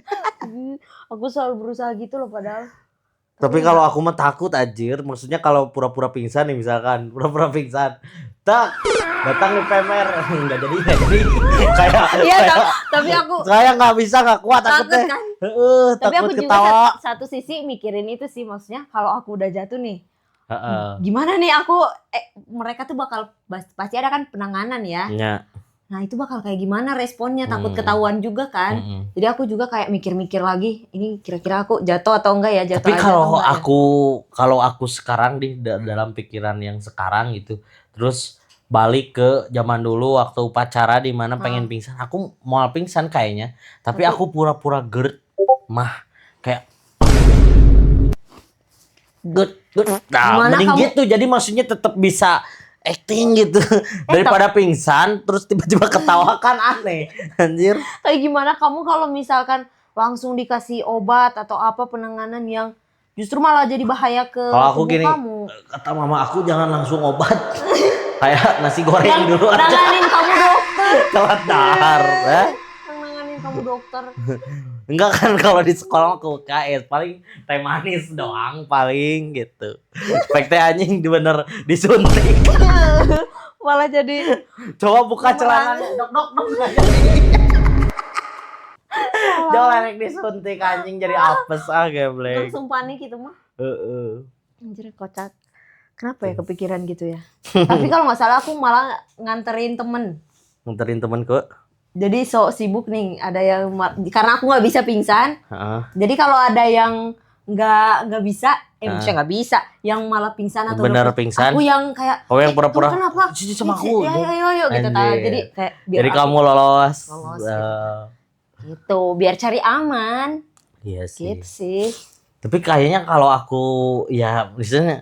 Aku selalu berusaha gitu loh padahal. Tapi kalau aku mah takut anjir, maksudnya kalau pura-pura pingsan nih misalkan, pura-pura pingsan. Tak, datang nih PMR. Enggak jadi. Kayak Iya, kayak- tapi aku saya nggak bisa, nggak kuat takut takutnya. kan. Heeh, Tapi takut aku juga ketawa. satu sisi mikirin itu sih, maksudnya kalau aku udah jatuh nih, Heeh. gimana nih aku mereka tuh bakal pasti ada kan penanganan ya. Ya. Nah itu bakal kayak gimana responnya, takut Hmm. ketahuan juga kan. Mm-mm. Jadi aku juga kayak mikir-mikir lagi, ini kira-kira aku jatuh atau enggak ya, jatuh Tapi aja kalau atau enggak ya. kalau aku sekarang dalam pikiran yang sekarang gitu, terus balik ke zaman dulu waktu upacara di mana pengen pingsan, aku mau pingsan kayaknya, tapi aku pura-pura GERD mah kayak GERD. Nah, Gimana mending kamu- gitu. Jadi maksudnya tetap bisa acting gitu daripada pingsan terus tiba-tiba ketawa kan aneh, anjir. Kayak gimana kamu kalau misalkan langsung dikasih obat atau apa penanganan yang justru malah jadi bahaya ke Kalau aku tubuh gini, kamu. kata mama aku jangan langsung obat. Kayak nasi goreng dulu aja. Nanganin kamu dokter. Telat dahar. Yang nanganin kamu dokter. Enggak kan, kalau di sekolah ke UKS paling teh manis doang paling gitu. Spek teh anjing bener disuntik. Malah jadi Coba buka celananya. Dok. Nggak jadi. Jangan enek disuntik anjing jadi apes geblek. langsung panik gitu mah. Heeh. Anjir kocak. Kenapa ya kepikiran gitu ya? Tapi kalau nggak salah aku malah nganterin temen. Nganterin temen ke. Jadi so sibuk nih, ada yang karena aku nggak bisa pingsan. Heeh. Jadi kalau ada yang nggak bisa, maksudnya Ah. nggak bisa, yang malah pingsan atau Bener dokter, pingsan. aku yang kayak, Kau yang pura-pura. kamu kenapa? Cici sama aku. Ya, ayo, gitu. Anjir. Jadi kayak biar Jadi aku- kamu lolos. Lolos, gitu. gitu, biar cari aman, Iya sih. gitu sih. Tapi kayaknya kalau aku ya maksudnya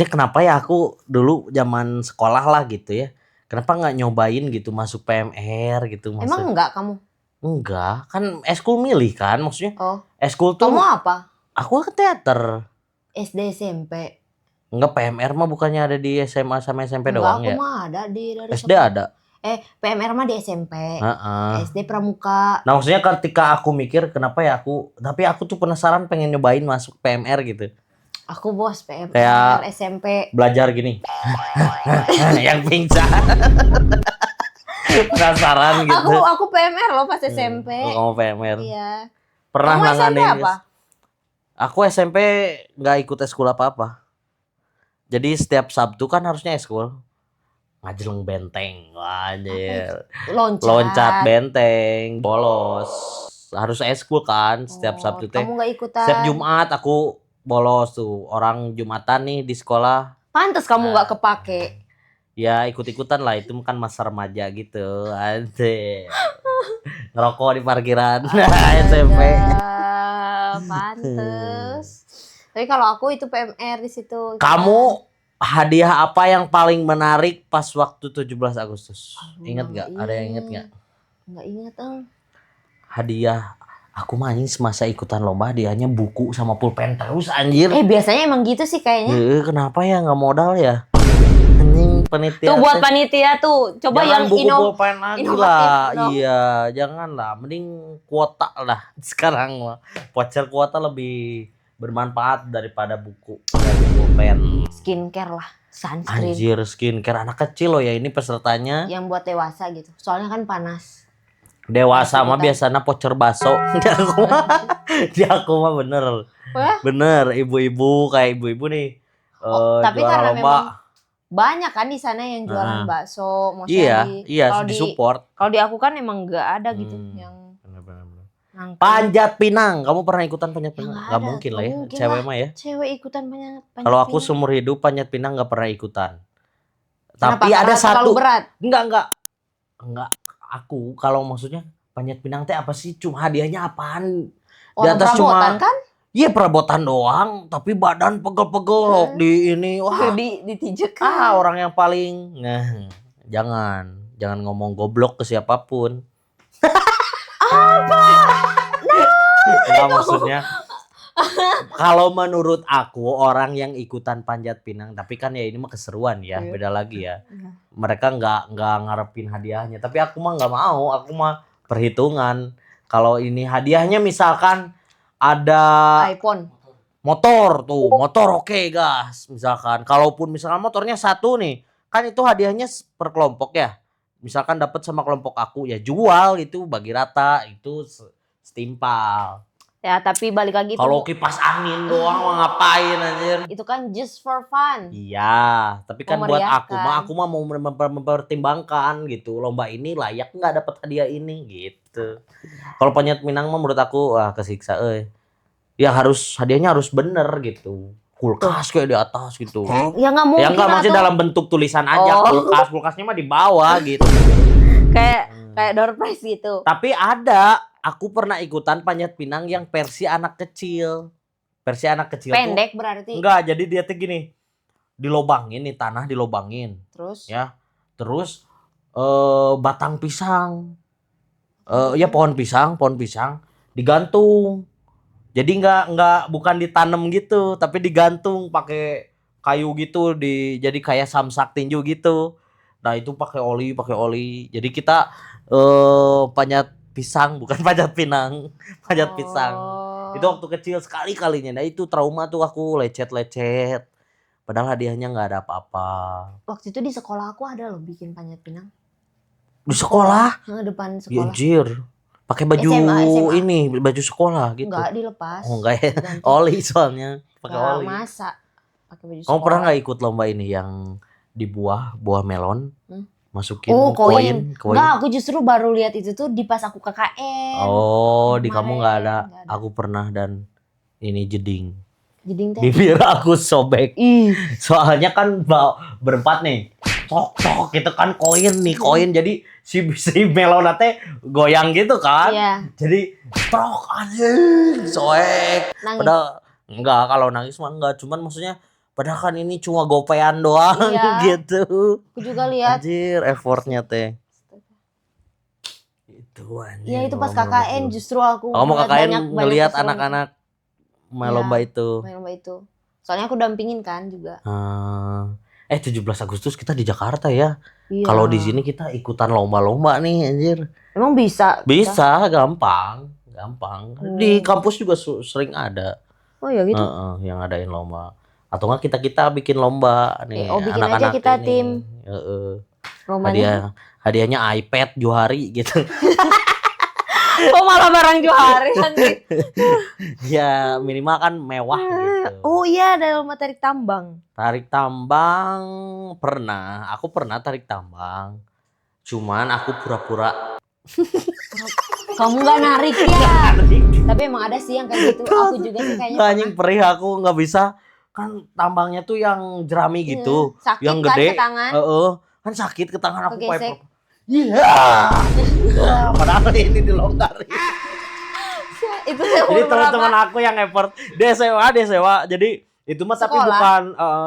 kenapa ya aku dulu zaman sekolah lah gitu ya. Kenapa nggak nyobain gitu masuk PMR gitu masuk. Emang enggak kamu? Enggak, kan eskul milih kan maksudnya. Oh, Eskul tuh kamu apa? aku ke teater. SD SMP? Enggak, PMR mah bukannya ada di SMA sama SMP Enggak, doang aku ya. mah ada dari SD ada. PMR mah di SMP, Heeh. SD Pramuka. Nah, maksudnya ketika aku mikir kenapa ya tapi aku tuh penasaran pengen nyobain masuk PMR gitu. Aku bos PMR Kayak- SMP. Belajar gini. Yang pingsan. Penasaran gitu. Aku PMR loh pas SMP. Oh, kamu PMR. Iya. Pernah Kamu SMP nanganin. apa? Aku SMP nggak ikut eskul apa-apa. Jadi setiap Sabtu kan harusnya eskul. Ngajeleng benteng. Wah, anjir. Loncat benteng, bolos. Harus eskul kan setiap Oh, Sabtu teh. Kamu nggak ikutan. Setiap Jumat aku bolos tuh. Orang Jumatan nih di sekolah. Pantes kamu nggak kepake. Ya ikut-ikutan lah, itu kan masa remaja gitu. Anjir. Ngerokok di parkiran. SMP. Ada, pantes. Tapi kalau aku itu PMR di situ. Kamu hadiah apa yang paling menarik pas waktu 17 Agustus? Aduh, Ingat gak? Ada yang inget gak? Nggak inget, Hadiah Aku mah anjing semasa ikutan lomba hadiahnya buku sama pulpen terus anjir. Biasanya emang gitu sih kayaknya. Kenapa ya nggak modal ya? Anjing panitia. Tuh buat panitia tuh, coba jangan yang buku pulpen lagi inovatif lah. dong. Iya, jangan lah. Mending kuota lah sekarang mah. Voucher kuota lebih bermanfaat daripada buku dan pulpen. Skincare lah, sunscreen. Anjir, skincare anak kecil loh ya ini pesertanya. Yang buat dewasa gitu. Soalnya kan panas. Dewasa mah Ikutan. biasanya voucher baso. Di aku mah bener. Wah, Bener, ibu-ibu kayak ibu-ibu nih. tapi Juara karena lomba. memang banyak kan di sana yang jualan bakso, Iya, maksudnya iya kalau disupport. kalau di aku kan emang nggak ada gitu yang Bener. nangkep. Panjat pinang, kamu pernah ikutan panjat pinang? nggak Gak ada, mungkin lah nggak ya, mungkin cewek lah. mah ya. Cewek ikutan panjat Kalau aku pinang. seumur hidup panjat pinang nggak pernah ikutan. Kenapa? Tapi ada Karena terlalu satu. berat. Enggak. Aku kalau maksudnya panjat pinang teh apa sih? Cuma hadiahnya apaan? Orang atas perabotan kan? Iya perabotan doang, tapi badan pegel-pegel di ini. Wah, Ditijek. orang yang paling. Nah, jangan ngomong goblok ke siapapun. Enggak maksudnya. Kalau menurut aku orang yang ikutan panjat pinang, tapi kan ya ini mah keseruan ya, Iya. beda lagi ya. Iya. Mereka nggak ngarepin hadiahnya, tapi aku mah nggak mau, aku mah perhitungan. Kalau ini hadiahnya misalkan ada iPhone. motor oke gas. Misalkan, kalaupun misalkan motornya satu nih, kan itu hadiahnya per kelompok ya. Misalkan dapat sama kelompok aku ya jual itu bagi rata itu setimpal. Ya, tapi balik lagi Kalau tuh. kipas angin doang mah ngapain anjir? Itu kan just for fun. Iya, tapi kan buat Memeriahkan. aku mah mau mempertimbangkan gitu. Lomba ini layak nggak dapat hadiah ini gitu. Kalau panjat pinang mah menurut aku kesiksa Ya hadiahnya harus bener gitu. Kulkas kayak di atas gitu. Ya nggak mungkin. Ya enggak maksudnya atau dalam bentuk tulisan aja kulkasnya mah di bawah gitu. kayak door prize gitu. Tapi aku pernah ikutan panjat pinang yang versi anak kecil. Versi anak kecil Pendek tuh. berarti. Enggak, jadi dia tuh gini. Dilobangin nih tanah dilobangin. Terus? Ya. Terus batang pisang. Ya pohon pisang digantung. Jadi bukan ditanam gitu, tapi digantung pakai kayu gitu jadi kayak samsak tinju gitu. Nah, itu pakai oli. Jadi kita panjat pisang bukan panjat pinang, panjat pisang. Itu waktu kecil sekali-kalinya. Nah, itu trauma tuh aku lecet-lecet. Padahal hadiahnya nggak ada apa-apa. Waktu itu di sekolah aku ada loh bikin panjat pinang. Di sekolah? Depan Ya, sekolah. anjir. Pakai baju SMA. ini, baju sekolah gitu. Enggak dilepas. Oh, enggak ya. Ganti. Oli soalnya, pakai oli. Masa pakai baju Kamu sekolah. pernah nggak ikut lomba ini yang di buah melon? Masukin koin. koin. Enggak, aku justru baru lihat itu tuh di pas aku KKN. Oh, di kamu nggak ada. Nggak ada. Aku pernah dan ini jeding. Jeding teh. Bibir aku sobek. Ih, Soalnya kan berempat nih. Tok gitu kan koin jadi si melon teh goyang gitu kan. iya. Jadi tok anjing soek. Nangis. Padahal enggak, kalau nangis mah enggak, cuman maksudnya padahal kan ini cuma gopean doang Iya. gitu. Aku juga lihat. Anjir, effortnya teh. Itu anjir. Iya, itu pas KKN justru aku Kamu ngeliat KKN banyak ngelihat keseruan anak-anak main Iya. lomba itu. main lomba itu. Soalnya aku dampingin kan juga. 17 Agustus kita di Jakarta ya. Iya. Kalau di sini kita ikutan lomba-lomba nih anjir. Emang bisa? Bisa, gampang. Di kampus juga sering ada. Oh ya gitu. Yang ngadain lomba. Atau enggak kita bikin lomba nih bikin anak-anak aja kita ini. tim. Rombanya. Hadiahnya iPad Johari gitu. Kok malah barang Johari nanti? Ya minimal kan mewah gitu. Oh iya, ada lomba tarik tambang. Tarik tambang pernah. Aku pernah tarik tambang. Cuman aku pura-pura Kamu nggak narik ya? Tapi emang ada sih yang kayak gitu. Aku juga sih kayaknya. anjing perih aku nggak bisa. Kan tambangnya tuh yang jerami gitu. Sakit yang kan gede. ke tangan? Kan sakit ke tangan aku Kegesek. Iya. Padahal ini dilonggarin. Itu saya Jadi umur teman-teman berapa? aku yang effort di SMA. Jadi itu mah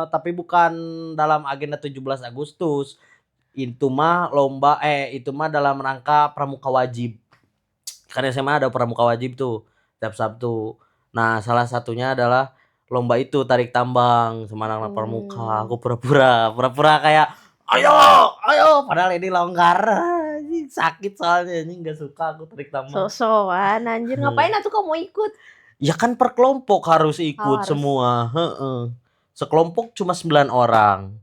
tapi bukan dalam agenda 17 Agustus. Itu mah lomba itu mah dalam rangka pramuka wajib. kan SMA ada pramuka wajib tuh tiap Sabtu. Nah, salah satunya adalah lomba itu tarik tambang sama anak-anak pramuka. Aku pura-pura kayak ayo padahal ini longgar. Anjing, sakit soalnya ini nggak suka aku tarik tambang. So-soan anjir, ngapain atuh kamu ikut? Ya kan per kelompok harus ikut harus. semua. Sekelompok cuma 9 orang.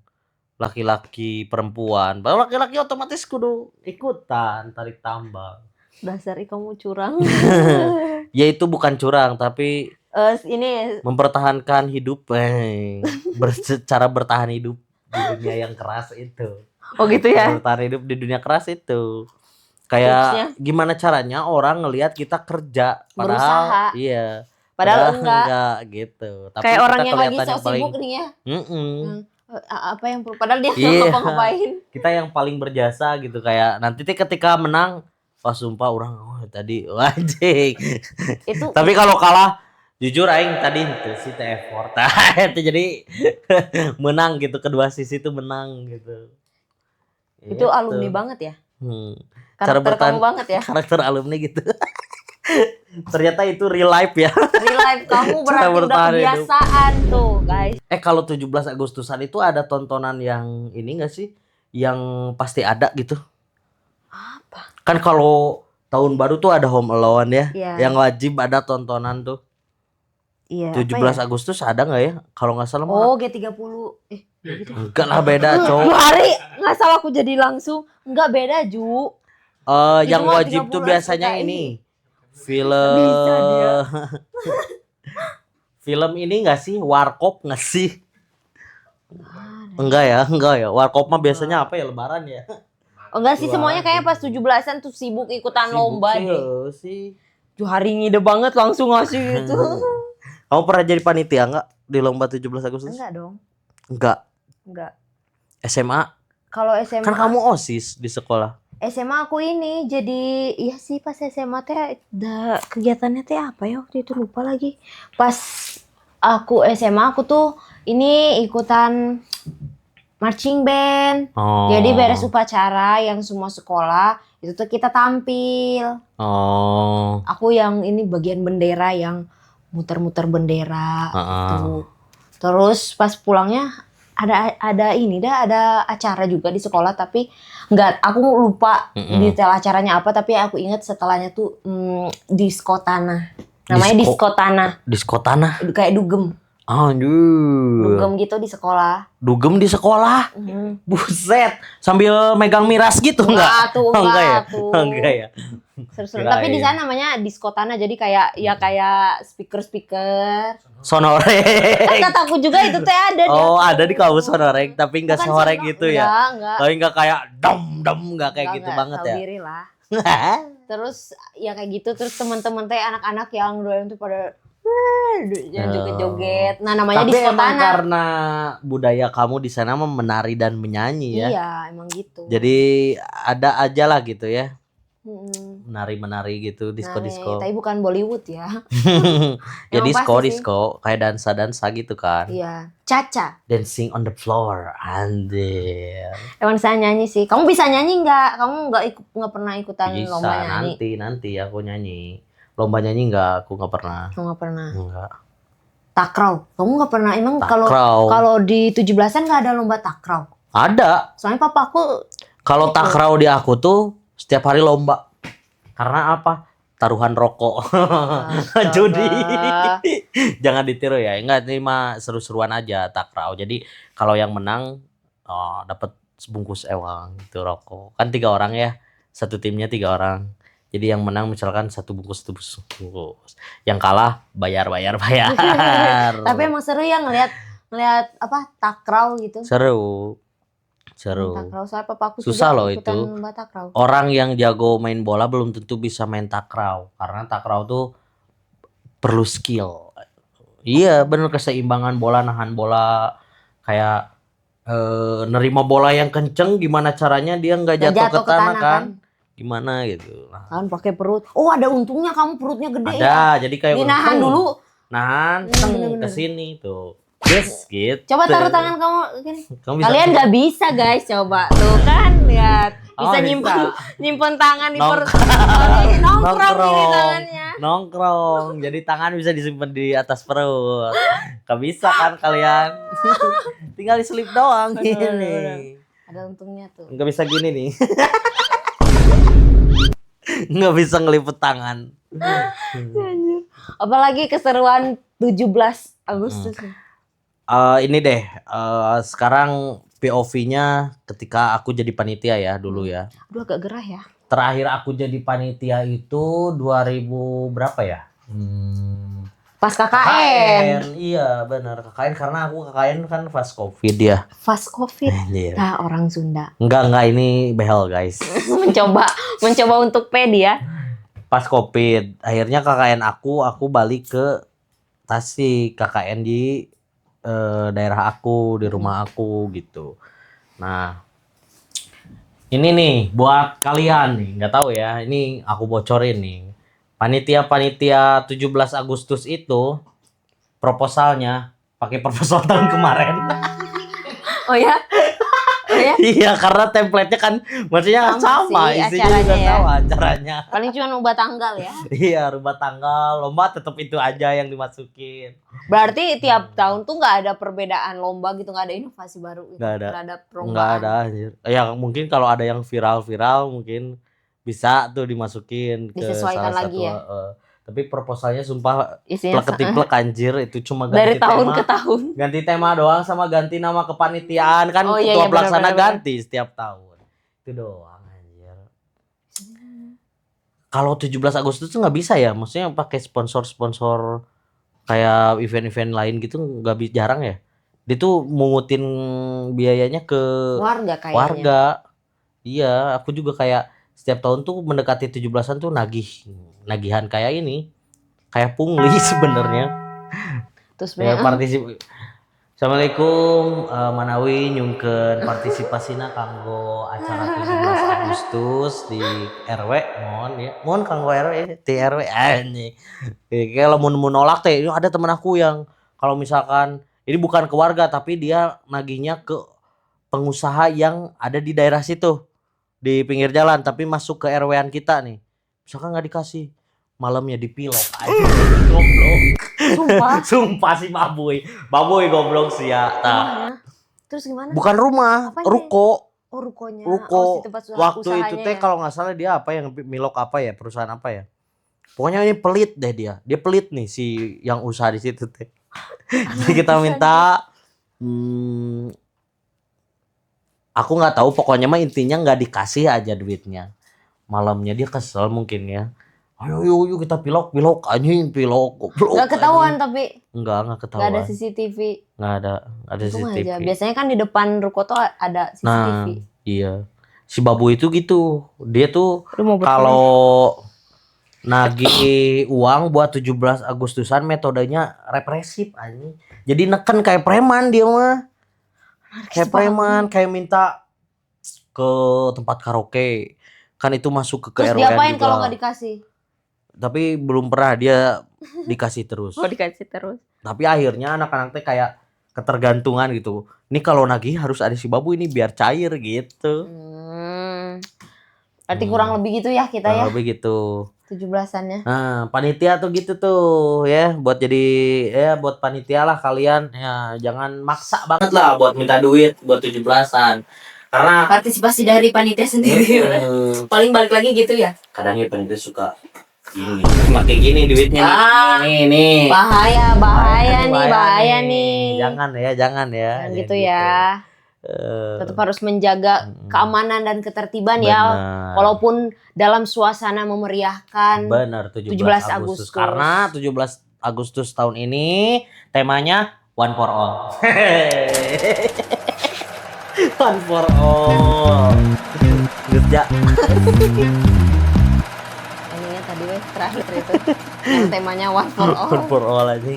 Laki-laki, perempuan. Kalau laki-laki otomatis kudu ikutan tarik tambang. Dasar kamu curang. Ya itu bukan curang tapi Ini mempertahankan hidup, cara bertahan hidup di dunia yang keras itu. oh gitu ya. Bertahan hidup di dunia keras itu. Kayak gimana caranya orang ngelihat kita kerja padahal Berusaha. iya. Padahal enggak gitu. Tapi kayak kita orang yang lagi kelihatan sok yang paling sibuk nih ya. Apa yang padahal dia Iya. nggak ngapa-ngapain. Kita yang paling berjasa gitu kayak nanti ketika menang wah sumpah orang tadi wajib. Itu Tapi kalau kalah jujur aing tadi itu sih teh effort. Itu jadi menang gitu kedua sisi itu menang gitu. itu alumni banget ya. Cara Karakter bertahan kamu banget ya. karakter alumni gitu. Ternyata itu real life ya. Real life kamu Cara berarti udah bertahan hidup. kebiasaan tuh, guys. Kalau 17 Agustusan itu ada tontonan yang ini enggak sih? Yang pasti ada gitu. Apa? Kan kalau tahun baru tuh ada Home Alone ya. Iya. Yang wajib ada tontonan tuh. Iya. 17 Agustus ada nggak ya? Kalau nggak salah mah. Oh, G30. Gitu. Enggak lah beda, cowok. Hari nggak salah aku jadi langsung. Enggak beda, Ju. Yang mah wajib tuh 13 biasanya PKI. ini. Bisa dia. Film ini nggak sih? Warkop nggak sih? Enggak ya. Warkop mah biasanya apa ya? Lebaran ya. Oh, enggak sih, semuanya kayak pas 17-an tuh sibuk ikutan lomba Sibuk deh. sih. Ju hari ngide banget langsung ngasih gitu. Kamu pernah jadi panitia nggak di lomba 17 Agustus? Enggak dong. Enggak. Enggak. SMA? Kalau SMA Kan kamu OSIS di sekolah. SMA aku ini jadi iya sih pas SMA teh kegiatannya teh apa ya waktu itu lupa lagi. Pas aku SMA aku tuh ini ikutan marching band. Oh. Jadi beres upacara yang semua sekolah itu tuh kita tampil. Oh. Aku yang ini bagian bendera yang muter-muter bendera gitu. Terus pas pulangnya ada acara juga di sekolah tapi aku lupa detail acaranya apa tapi aku ingat setelahnya tuh disko tanah. Namanya disko tanah. Disko tanah. Kayak dugem. Anjir. Dugem gitu di sekolah. Dugem di sekolah. Buset, sambil megang miras gitu enggak? Enggak ya? Enggak ya. Seru-seru. Tapi di sana namanya disko tanah jadi kayak speaker. Sonoreng. Kan kataku juga itu teh ada. Oh, ada di kampus sonoreng tapi enggak sonoreng gitu ya. Enggak. Tapi enggak kayak dom enggak kayak gitu banget ya. Tahu diri lah. Terus ya kayak gitu terus teman-teman teh anak-anak yang doyan tuh pada yang joget-joget. Nah, namanya tapi disko emang tanah. karena budaya kamu di sana menari dan menyanyi ya. Iya, emang gitu. Jadi ada aja lah gitu ya. Mm-mm. Menari gitu, disco. Tapi bukan Bollywood ya. Ya Emang pasti disco kayak dansa gitu kan. Iya, Caca. Dancing on the floor, anjir. Emang saya nyanyi sih. Kamu bisa nyanyi nggak? Kamu nggak pernah ikutan Bisa lomba nyanyi? nanti aku nyanyi. Lomba nyanyi aku nggak pernah. Kamu nggak pernah. Enggak. Takraw. Kamu nggak pernah. Emang Takraw. kalau di 17-an nggak ada lomba takraw? Ada. Soalnya papaku Kalau takraw di aku tuh setiap hari lomba. Karena apa? Taruhan rokok. Judi. Jangan ditiru ya. Enggak, ini mah seru-seruan aja takraw. Jadi kalau yang menang dapat sebungkus ewang itu rokok. Kan 3 orang ya. Satu timnya 3 orang. Jadi yang menang misalkan satu bungkus. Yang kalah bayar. Tapi emang seru ya ngelihat apa takraw gitu. Seru. Takraw soalnya papaku Susah juga loh ikutan itu. lomba takraw. Orang yang jago main bola belum tentu bisa main takraw. Karena takraw tuh perlu skill. Iya bener, keseimbangan bola, nahan bola. Kayak nerima bola yang kenceng gimana caranya dia nggak jatuh ke tanah kan. Gimana gitu. Kan pakai perut. Oh, ada untungnya kamu perutnya gede ya. Ada, jadi kayak dinahan dulu. Nahan, Bener. ke sini tuh. Yes, gitu. Coba taruh tangan kamu gini. Kamu bisa Kalian nggak bisa guys, coba tuh kan lihat bisa Oh, nyimpen tangan di perut. Nongkrong. Nongkrong ini tangannya. Nongkrong. Jadi tangan bisa disimpan di atas perut. Gak bisa kan kalian? Tinggal diselip doang Bener. gini. Ada untungnya tuh. Nggak bisa gini nih. Nggak bisa ngelipet tangan. Anjir. Apalagi keseruan 17 Agustus. Ini deh, sekarang POV-nya ketika aku jadi panitia ya dulu ya. Aduh agak gerah ya. Terakhir aku jadi panitia itu 2000 berapa ya? Pas KKN. Iya benar KKN, karena aku KKN kan pas COVID ya. Fast Covid. Anjir. Nah, orang Sunda. Enggak ini behel guys. mencoba untuk pedi ya. Pas COVID, akhirnya KKN aku balik ke Tasik, KKN di daerah aku, di rumah aku gitu. Nah, ini nih buat kalian nih, nggak tahu ya, ini aku bocorin nih. Panitia 17 Agustus itu proposalnya pakai proposal tahun kemarin. Oh ya? Oh ya? Iya, karena template-nya kan maksudnya sama sih isinya acaranya juga ya. sama acaranya. Paling cuma ubah tanggal ya. Iya, rubah tanggal, lomba tetap itu aja yang dimasukin. Berarti tiap tahun tuh nggak ada perbedaan lomba gitu, nggak ada inovasi baru gitu. Nggak ada. Terhadap Enggak perlombaan. ada anjir. Ya mungkin kalau ada yang viral-viral mungkin bisa tuh dimasukin ke Disesuaikan salah lagi satu. ya? Tapi proposalnya sumpah Isinya plek plek itu cuma ganti dari tahun tema. ke tahun. Ganti tema doang sama ganti nama kepanitiaan kan Oh, iya, ketua iya, pelaksana benar-benar. ganti setiap tahun. Itu doang anjir. Kalau 17 Agustus tuh nggak bisa ya, maksudnya pakai sponsor-sponsor kayak event-event lain gitu jarang ya. Dia tuh mungutin biayanya ke Warga kayaknya. warga. Iya, aku juga kayak setiap tahun tuh mendekati 17-an tuh nagihan kayak ini. Kayak pungli sebenarnya. Terus Ya sebenarnya Assalamualaikum, Manawi nyungkeun partisipasina kanggo acara 17 Agustus di RW mohon ya. Mohon kanggo RW di RW anjing. Kayak lamun nolak teh ada temen aku yang kalau misalkan ini bukan ke warga tapi dia nagihnya ke pengusaha yang ada di daerah situ di pinggir jalan tapi masuk ke RW-an kita nih. Misalkan nggak dikasih malamnya dipilok aja. Goblok. Sumpah sih baboy goblok sih ya. rumahnya. Terus gimana? Bukan rumah, Apanya? ruko. Oh, rukonya. Ruko. Oh, si tempat Waktu itu usahanya teh ya. kalau nggak salah dia apa yang milok apa ya, perusahaan apa ya. Pokoknya ini pelit deh dia. Dia pelit nih si yang usaha di situ teh. Jadi kita minta aku nggak tahu pokoknya mah intinya nggak dikasih aja duitnya. Malamnya dia kesel mungkin ya. Ayo yuk kita pilok anjing pilok. Nggak ketahuan tapi Enggak ketahuan. nggak ada CCTV. Nggak ada Untung CCTV. aja. Biasanya kan di depan ruko tuh ada CCTV. Nah, iya. Si babu itu gitu. Dia tuh Lu mau kalau nagih uang buat 17 Agustusan metodenya represif anjing. Jadi neken kayak preman dia mah. Kayak preman, kayak minta ke tempat karaoke. Kan itu masuk ke Terus RW diapain juga. kalau nggak dikasih? Tapi belum pernah dia dikasih terus. Oh, dikasih terus. Tapi akhirnya anak-anak teh kayak ketergantungan gitu. Ini kalau nagih harus ada si babu ini biar cair gitu. Berarti kurang lebih gitu ya kita ya. Lebih gitu. 17-annya. Nah, panitia tuh gitu tuh ya, buat jadi ya buat panitia lah kalian ya, jangan maksa banget lah buat minta duit buat 17-an. Karena Partisipasi dari panitia sendiri. Paling balik lagi gitu ya. kadangnya panitia suka gini, pakai gini duitnya. Nih. Bahaya nih. Jangan ya. Jangan gitu ya. Tetap harus menjaga keamanan dan ketertiban ya. Walaupun dalam suasana memeriahkan. Benar, 17 Agustus. Agustus. Karena 17 Agustus tahun ini temanya One for All. One for All. Kerja. Ininya tadi terakhir itu. Yang temanya One for All. One for All aja.